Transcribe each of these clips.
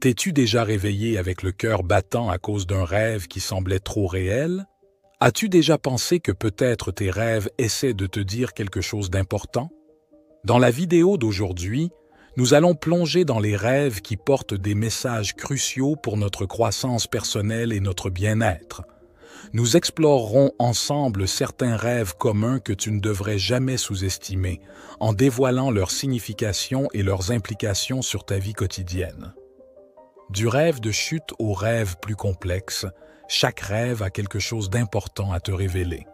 T'es-tu déjà réveillé avec le cœur battant à cause d'un rêve qui semblait trop réel? As-tu déjà pensé que peut-être tes rêves essaient de te dire quelque chose d'important? Dans la vidéo d'aujourd'hui, nous allons plonger dans les rêves qui portent des messages cruciaux pour notre croissance personnelle et notre bien-être. Nous explorerons ensemble certains rêves communs que tu ne devrais jamais sous-estimer, en dévoilant leur signification et leurs implications sur ta vie quotidienne. Du rêve de chute au rêve plus complexe, chaque rêve a quelque chose d'important à te révéler.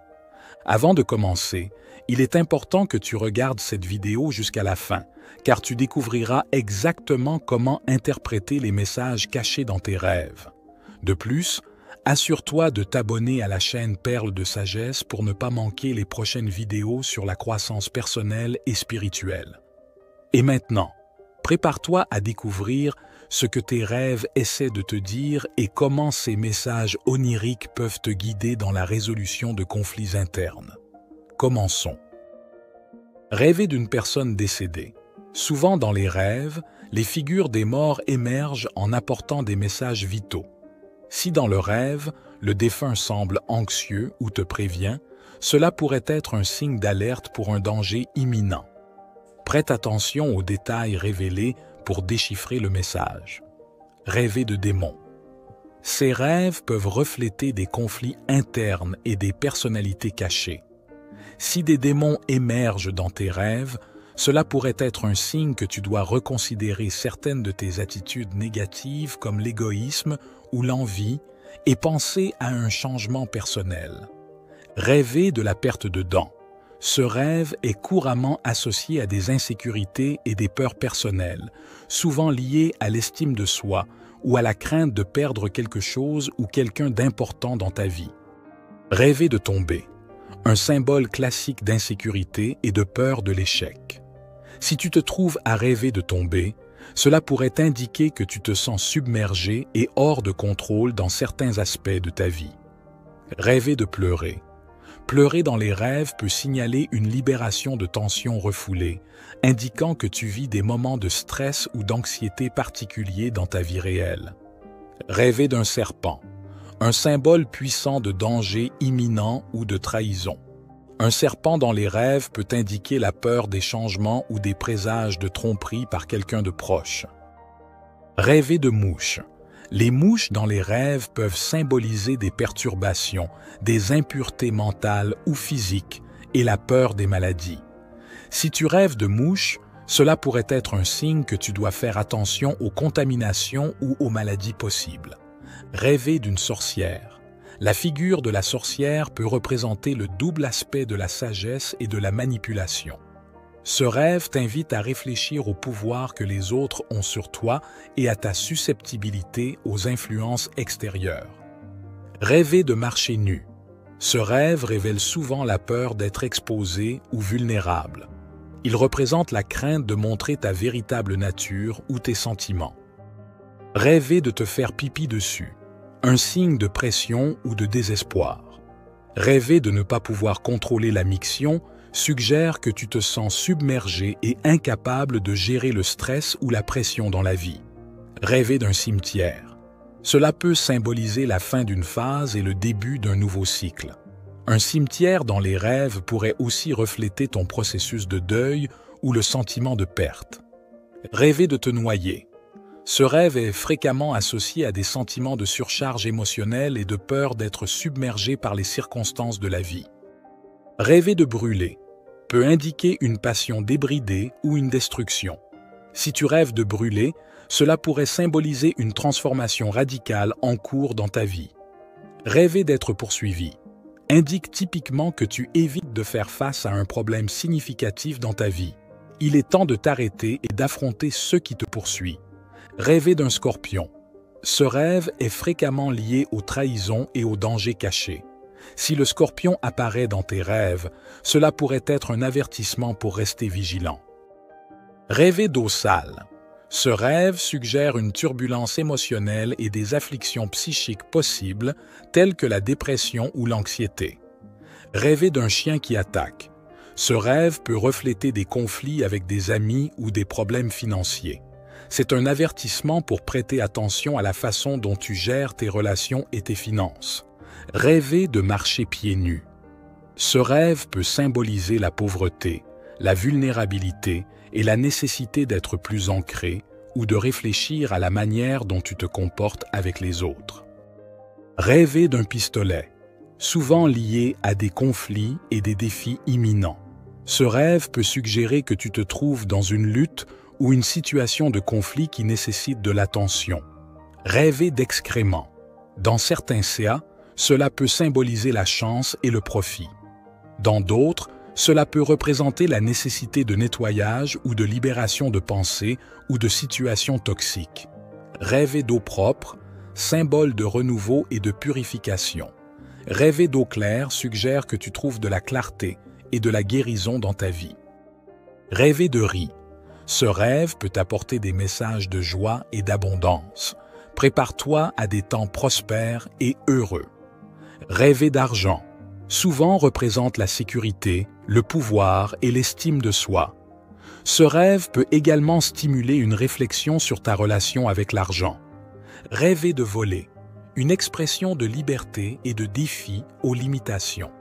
Avant de commencer, il est important que tu regardes cette vidéo jusqu'à la fin, car tu découvriras exactement comment interpréter les messages cachés dans tes rêves. De plus, assure-toi de t'abonner à la chaîne Perles de Sagesse pour ne pas manquer les prochaines vidéos sur la croissance personnelle et spirituelle. Et maintenant, prépare-toi à découvrir ce que tes rêves essaient de te dire et comment ces messages oniriques peuvent te guider dans la résolution de conflits internes. Commençons. Rêver d'une personne décédée. Souvent dans les rêves, les figures des morts émergent en apportant des messages vitaux. Si dans le rêve, le défunt semble anxieux ou te prévient, cela pourrait être un signe d'alerte pour un danger imminent. Prête attention aux détails révélés pour déchiffrer le message. Rêver de démons. Ces rêves peuvent refléter des conflits internes et des personnalités cachées. Si des démons émergent dans tes rêves, cela pourrait être un signe que tu dois reconsidérer certaines de tes attitudes négatives comme l'égoïsme ou l'envie et penser à un changement personnel. Rêver de la perte de dents. Ce rêve est couramment associé à des insécurités et des peurs personnelles, souvent liées à l'estime de soi ou à la crainte de perdre quelque chose ou quelqu'un d'important dans ta vie. Rêver de tomber. Un symbole classique d'insécurité et de peur de l'échec. Si tu te trouves à rêver de tomber, cela pourrait indiquer que tu te sens submergé et hors de contrôle dans certains aspects de ta vie. Rêver de pleurer. Pleurer dans les rêves peut signaler une libération de tensions refoulées, indiquant que tu vis des moments de stress ou d'anxiété particuliers dans ta vie réelle. Rêver d'un serpent. Un symbole puissant de danger imminent ou de trahison. Un serpent dans les rêves peut indiquer la peur des changements ou des présages de tromperie par quelqu'un de proche. Rêver de mouches. Les mouches dans les rêves peuvent symboliser des perturbations, des impuretés mentales ou physiques et la peur des maladies. Si tu rêves de mouches, cela pourrait être un signe que tu dois faire attention aux contaminations ou aux maladies possibles. Rêver d'une sorcière. La figure de la sorcière peut représenter le double aspect de la sagesse et de la manipulation. Ce rêve t'invite à réfléchir au pouvoir que les autres ont sur toi et à ta susceptibilité aux influences extérieures. Rêver de marcher nu. Ce rêve révèle souvent la peur d'être exposé ou vulnérable. Il représente la crainte de montrer ta véritable nature ou tes sentiments. Rêver de te faire pipi dessus. Un signe de pression ou de désespoir. Rêver de ne pas pouvoir contrôler la miction suggère que tu te sens submergé et incapable de gérer le stress ou la pression dans la vie. Rêver d'un cimetière. Cela peut symboliser la fin d'une phase et le début d'un nouveau cycle. Un cimetière dans les rêves pourrait aussi refléter ton processus de deuil ou le sentiment de perte. Rêver de te noyer. Ce rêve est fréquemment associé à des sentiments de surcharge émotionnelle et de peur d'être submergé par les circonstances de la vie. Rêver de brûler peut indiquer une passion débridée ou une destruction. Si tu rêves de brûler, cela pourrait symboliser une transformation radicale en cours dans ta vie. Rêver d'être poursuivi indique typiquement que tu évites de faire face à un problème significatif dans ta vie. Il est temps de t'arrêter et d'affronter ceux qui te poursuivent. Rêver d'un scorpion. Ce rêve est fréquemment lié aux trahisons et aux dangers cachés. Si le scorpion apparaît dans tes rêves, cela pourrait être un avertissement pour rester vigilant. Rêver d'eau sale. Ce rêve suggère une turbulence émotionnelle et des afflictions psychiques possibles, telles que la dépression ou l'anxiété. Rêver d'un chien qui attaque. Ce rêve peut refléter des conflits avec des amis ou des problèmes financiers. C'est un avertissement pour prêter attention à la façon dont tu gères tes relations et tes finances. Rêver de marcher pieds nus. Ce rêve peut symboliser la pauvreté, la vulnérabilité et la nécessité d'être plus ancré ou de réfléchir à la manière dont tu te comportes avec les autres. Rêver d'un pistolet, souvent lié à des conflits et des défis imminents. Ce rêve peut suggérer que tu te trouves dans une lutte ou une situation de conflit qui nécessite de l'attention. Rêver d'excréments. Dans certains cas, cela peut symboliser la chance et le profit. Dans d'autres, cela peut représenter la nécessité de nettoyage ou de libération de pensées ou de situations toxiques. Rêver d'eau propre, symbole de renouveau et de purification. Rêver d'eau claire suggère que tu trouves de la clarté et de la guérison dans ta vie. Rêver de riz. Ce rêve peut apporter des messages de joie et d'abondance. Prépare-toi à des temps prospères et heureux. Rêver d'argent. Souvent représente la sécurité, le pouvoir et l'estime de soi. Ce rêve peut également stimuler une réflexion sur ta relation avec l'argent. Rêver de voler, une expression de liberté et de défi aux limitations.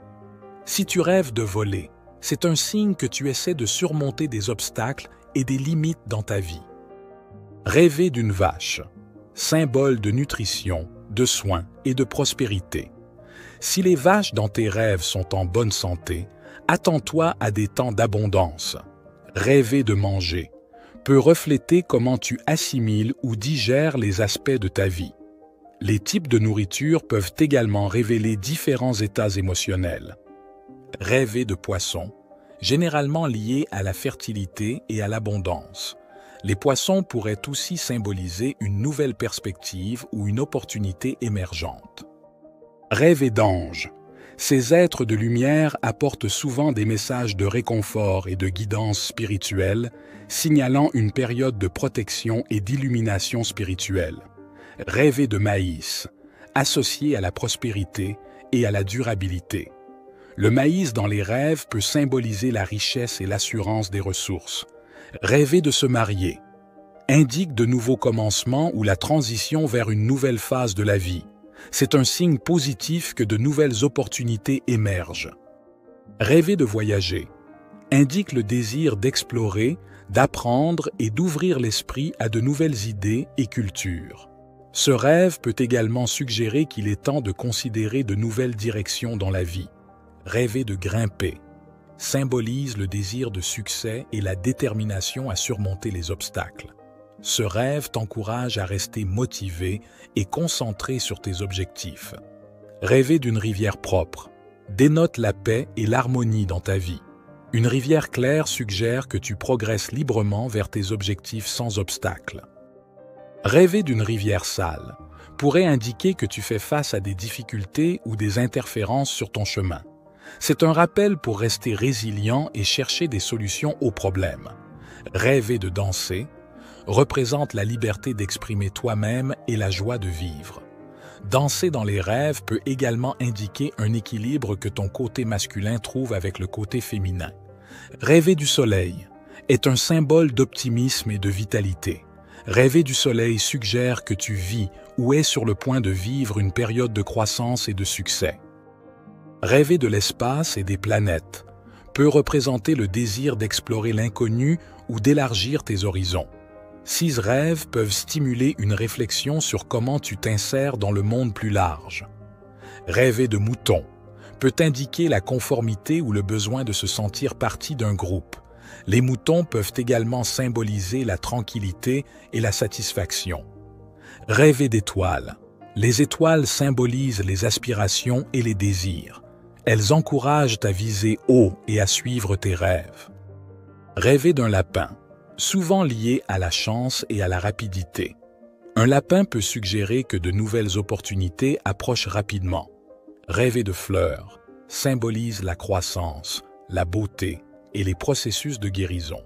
Si tu rêves de voler, c'est un signe que tu essaies de surmonter des obstacles et des limites dans ta vie. Rêver d'une vache, symbole de nutrition, de soins et de prospérité. Si les vaches dans tes rêves sont en bonne santé, attends-toi à des temps d'abondance. Rêver de manger peut refléter comment tu assimiles ou digères les aspects de ta vie. Les types de nourriture peuvent également révéler différents états émotionnels. Rêver de poissons, généralement lié à la fertilité et à l'abondance. Les poissons pourraient aussi symboliser une nouvelle perspective ou une opportunité émergente. Rêver d'anges. Ces êtres de lumière apportent souvent des messages de réconfort et de guidance spirituelle, signalant une période de protection et d'illumination spirituelle. Rêver de maïs, associé à la prospérité et à la durabilité. Le maïs dans les rêves peut symboliser la richesse et l'assurance des ressources. Rêver de se marier indique de nouveaux commencements ou la transition vers une nouvelle phase de la vie. C'est un signe positif que de nouvelles opportunités émergent. Rêver de voyager indique le désir d'explorer, d'apprendre et d'ouvrir l'esprit à de nouvelles idées et cultures. Ce rêve peut également suggérer qu'il est temps de considérer de nouvelles directions dans la vie. Rêver de grimper symbolise le désir de succès et la détermination à surmonter les obstacles. Ce rêve t'encourage à rester motivé et concentré sur tes objectifs. Rêver d'une rivière propre dénote la paix et l'harmonie dans ta vie. Une rivière claire suggère que tu progresses librement vers tes objectifs sans obstacle. Rêver d'une rivière sale pourrait indiquer que tu fais face à des difficultés ou des interférences sur ton chemin. C'est un rappel pour rester résilient et chercher des solutions aux problèmes. Rêver de danser représente la liberté d'exprimer toi-même et la joie de vivre. Danser dans les rêves peut également indiquer un équilibre que ton côté masculin trouve avec le côté féminin. Rêver du soleil est un symbole d'optimisme et de vitalité. Rêver du soleil suggère que tu vis ou es sur le point de vivre une période de croissance et de succès. Rêver de l'espace et des planètes peut représenter le désir d'explorer l'inconnu ou d'élargir tes horizons. Ces rêves peuvent stimuler une réflexion sur comment tu t'insères dans le monde plus large. Rêver de mouton peut indiquer la conformité ou le besoin de se sentir partie d'un groupe. Les moutons peuvent également symboliser la tranquillité et la satisfaction. Rêver d'étoiles. Les étoiles symbolisent les aspirations et les désirs. Elles encouragent à viser haut et à suivre tes rêves. Rêver d'un lapin, souvent lié à la chance et à la rapidité. Un lapin peut suggérer que de nouvelles opportunités approchent rapidement. Rêver de fleurs symbolise la croissance, la beauté et les processus de guérison.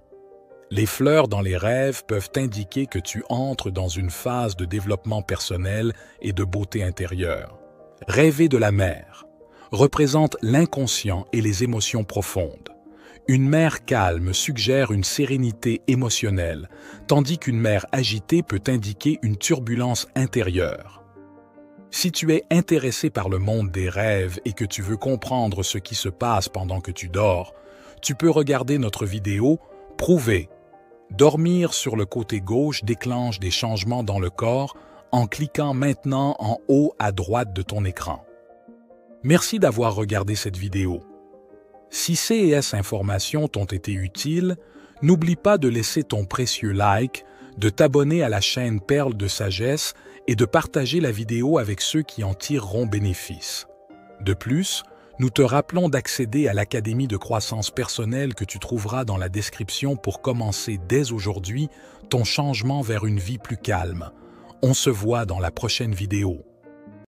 Les fleurs dans les rêves peuvent indiquer que tu entres dans une phase de développement personnel et de beauté intérieure. Rêver de la mer représente l'inconscient et les émotions profondes. Une mer calme suggère une sérénité émotionnelle, tandis qu'une mer agitée peut indiquer une turbulence intérieure. Si tu es intéressé par le monde des rêves et que tu veux comprendre ce qui se passe pendant que tu dors, tu peux regarder notre vidéo « Prouver ». Dormir sur le côté gauche déclenche des changements dans le corps en cliquant maintenant en haut à droite de ton écran. Merci d'avoir regardé cette vidéo. Si ces informations t'ont été utiles, n'oublie pas de laisser ton précieux like, de t'abonner à la chaîne Perles de Sagesse et de partager la vidéo avec ceux qui en tireront bénéfice. De plus, nous te rappelons d'accéder à l'Académie de croissance personnelle que tu trouveras dans la description pour commencer dès aujourd'hui ton changement vers une vie plus calme. On se voit dans la prochaine vidéo.